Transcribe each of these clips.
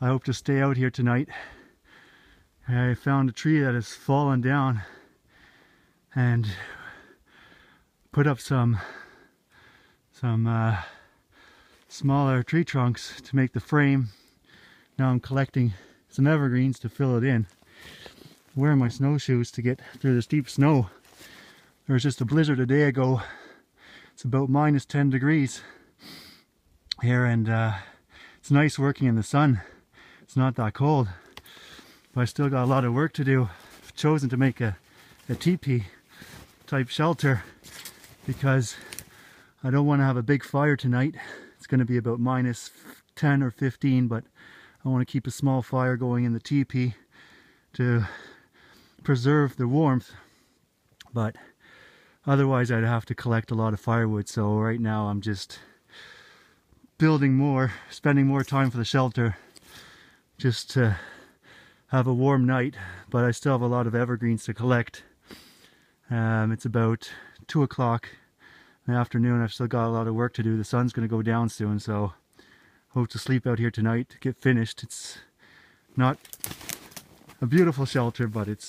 I hope to stay out here tonight. I found a tree that has fallen down and put up some smaller tree trunks to make the frame. Now I'm collecting some evergreens to fill it in. I'm wearing my snowshoes to get through the steep snow. There was just a blizzard a day ago. It's about minus 10 degrees here, and it's nice working in the sun. It's not that cold, but I still got a lot of work to do. I've chosen to make a teepee type shelter because I don't want to have a big fire tonight. It's going to be about minus 10 or 15, but I want to keep a small fire going in the teepee to preserve the warmth. But otherwise I'd have to collect a lot of firewood, so right now I'm just building more, spending more time for the shelter just to have a warm night. But I still have a lot of evergreens to collect. It's about 2 o'clock in the afternoon. I've still got a lot of work to do. The sun's going to go down soon, so hope to sleep out here tonight to get finished. It's not a beautiful shelter, but it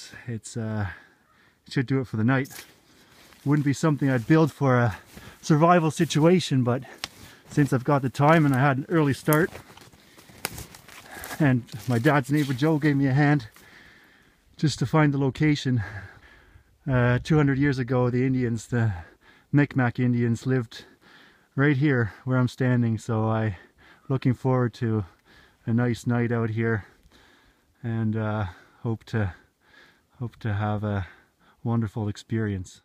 should do it for the night. Wouldn't be something I'd build for a survival situation, but since I've got the time and I had an early start, and my dad's neighbor Joe gave me a hand just to find the location. 200 years ago, the Indians, the Micmac Indians, lived right here where I'm standing, so I'm looking forward to a nice night out here, and hope to have a wonderful experience.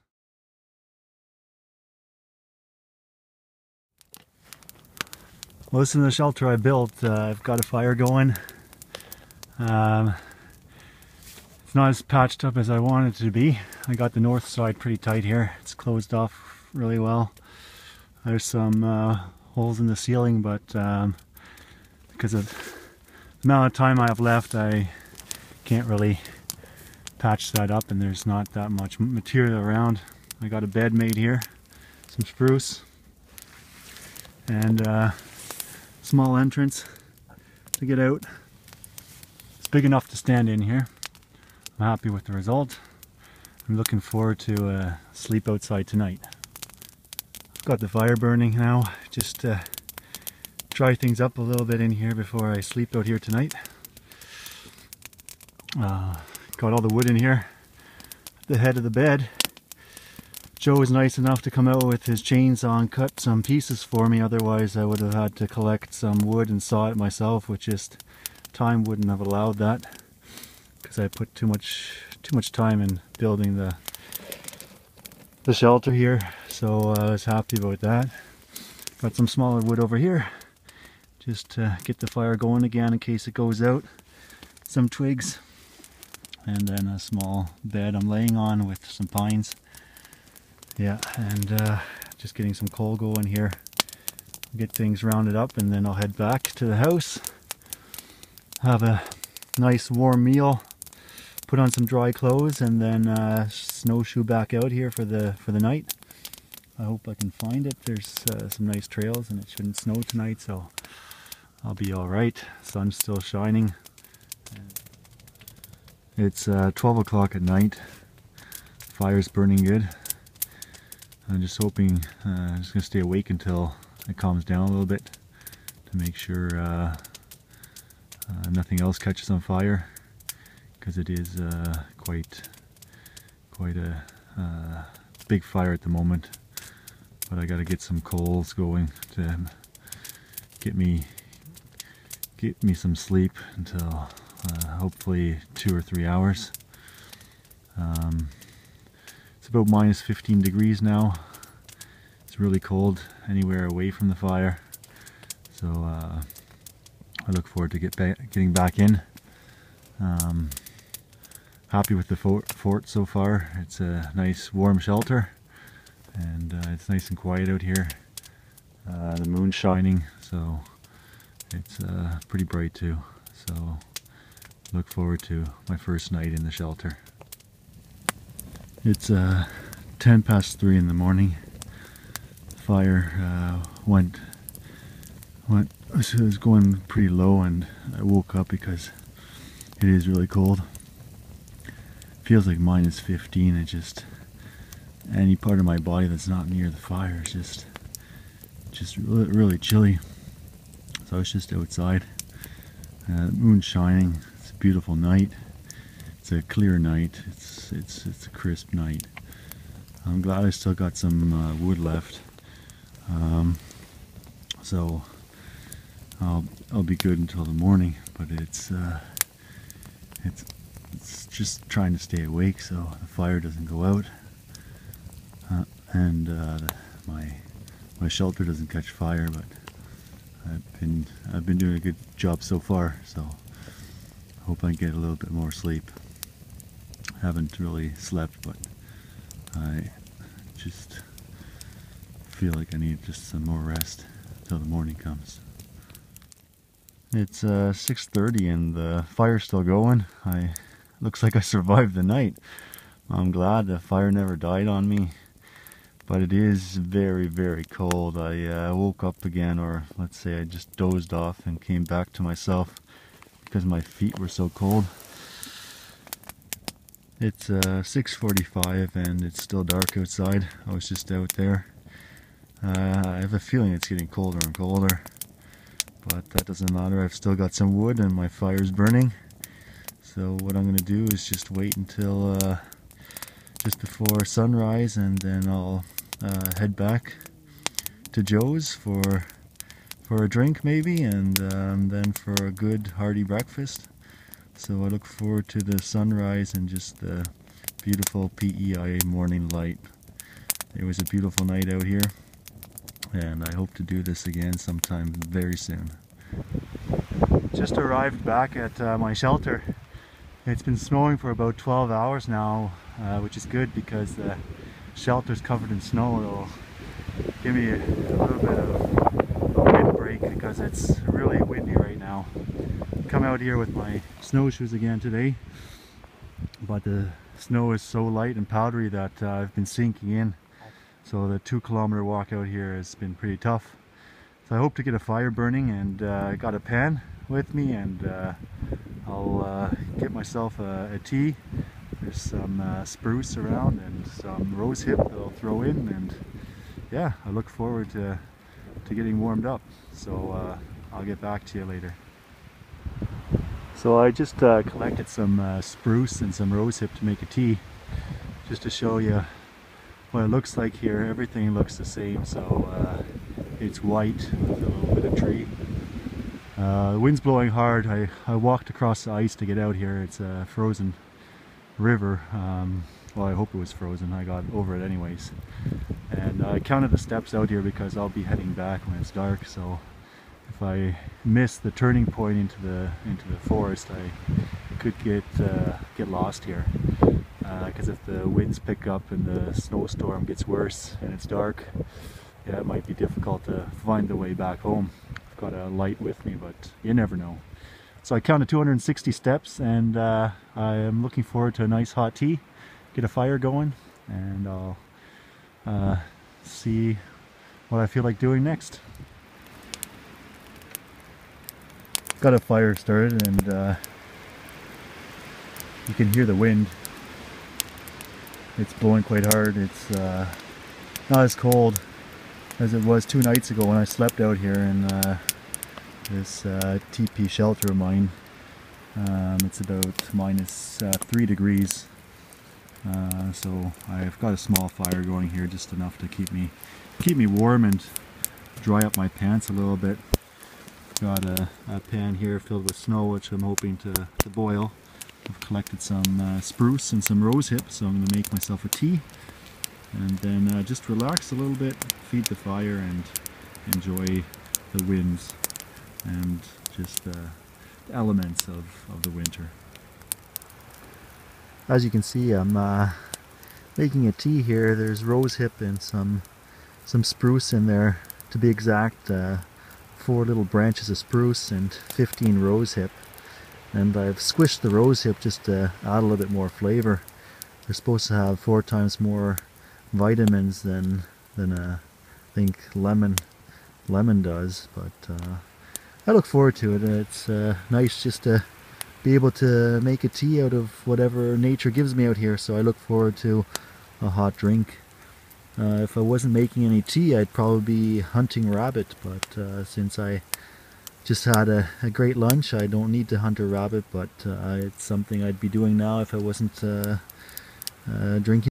Well, this is the shelter I built. I've got a fire going. It's not as patched up as I want it to be. I got the north side pretty tight here. It's closed off really well. There's some holes in the ceiling, but because of the amount of time I have left, I can't really patch that up, and there's not that much material around. I got a bed made here, some spruce, and small entrance to get out. It's big enough to stand in here. I'm happy with the result. I'm looking forward to sleep outside tonight. I've got the fire burning now, just to dry things up a little bit in here before I sleep out here tonight. Got all the wood in here at the head of the bed. Joe was nice enough to come out with his chainsaw and cut some pieces for me. Otherwise I would have had to collect some wood and saw it myself, which just time wouldn't have allowed that, because I put too much time in building the shelter here. So I was happy about that. Got some smaller wood over here just to get the fire going again in case it goes out. Some twigs, and then a small bed I'm laying on with some pines. Yeah, and just getting some coal going here. Get things rounded up, and then I'll head back to the house. Have a nice warm meal, put on some dry clothes, and then snowshoe back out here for the night. I hope I can find it. There's some nice trails, and it shouldn't snow tonight, so I'll be all right. Sun's still shining. It's 12 o'clock at night. Fire's burning good. I'm just hoping, I'm just going to stay awake until it calms down a little bit to make sure nothing else catches on fire, because it is quite a big fire at the moment. But I got to get some coals going to get me some sleep until hopefully 2 or 3 hours. It's about minus 15 degrees now. It's really cold anywhere away from the fire, so I look forward to getting back in. Happy with the fort so far. It's a nice warm shelter, and it's nice and quiet out here. The moon's shining, so it's pretty bright too. So look forward to my first night in the shelter. It's 10 past 3 in the morning. The fire went So it was going pretty low, and I woke up because it is really cold. Feels like minus 15. It just, any part of my body that's not near the fire is just really, really chilly. So I was just outside. The moon's shining. It's a beautiful night. It's a clear night. It's a crisp night. I'm glad I still got some wood left. So I'll be good until the morning. But it's just trying to stay awake so the fire doesn't go out, and my shelter doesn't catch fire. But I've been doing a good job so far, so I hope I get a little bit more sleep. Haven't really slept, but I just feel like I need just some more rest until the morning comes. It's 6:30 and the fire's still going. Looks like I survived the night. I'm glad the fire never died on me, but it is very, very cold. I woke up again, or let's say I just dozed off and came back to myself because my feet were so cold. It's 6:45 and it's still dark outside. I was just out there. I have a feeling it's getting colder and colder, but that doesn't matter. I've still got some wood and my fire's burning. So what I'm going to do is just wait until just before sunrise, and then I'll head back to Joe's for a drink maybe, and then for a good hearty breakfast. So I look forward to the sunrise and just the beautiful PEI morning light. It was a beautiful night out here, and I hope to do this again sometime very soon. Just arrived back at my shelter. It's been snowing for about 12 hours now, which is good because the shelter's covered in snow. It'll give me a little bit of a wind break because it's really windy right now. Come out here with my snowshoes again today, but the snow is so light and powdery that I've been sinking in. So the 2-kilometer walk out here has been pretty tough. So I hope to get a fire burning, and I got a pan with me, and I'll get myself a tea. There's some spruce around and some rose hip that I'll throw in, and yeah, I look forward to getting warmed up. So I'll get back to you later. So I just collected some spruce and some rose hip to make a tea, just to show you what it looks like here. Everything looks the same, so it's white with a little bit of tree. The wind's blowing hard. I walked across the ice to get out here. It's a frozen river. Well, I hope it was frozen. I got over it anyways. And I counted the steps out here because I'll be heading back when it's dark. So if I miss the turning point into the forest, I could get lost here. Because if the winds pick up and the snowstorm gets worse and it's dark, yeah, it might be difficult to find the way back home. I've got a light with me, but you never know. So I counted 260 steps, and I am looking forward to a nice hot tea, get a fire going, and I'll see what I feel like doing next. Got a fire started, and you can hear the wind. It's blowing quite hard. It's not as cold as it was 2 nights ago when I slept out here in this TP shelter of mine. It's about minus 3 degrees. So I've got a small fire going here, just enough to keep me warm and dry up my pants a little bit. Got a pan here filled with snow, which I'm hoping to boil. I've collected some spruce and some rose hip, so I'm going to make myself a tea, and then just relax a little bit, feed the fire, and enjoy the winds and just the elements of the winter. As you can see, I'm making a tea here. There's rose hip and some spruce in there. To be exact, 4 little branches of spruce and 15 rose hip. And I've squished the rose hip just to add a little bit more flavor. They're supposed to have 4 times more vitamins than I think lemon does, but I look forward to it. It's nice just to be able to make a tea out of whatever nature gives me out here, so I look forward to a hot drink. If I wasn't making any tea, I'd probably be hunting rabbit, but since I just had a great lunch, I don't need to hunt a rabbit, but it's something I'd be doing now if I wasn't drinking.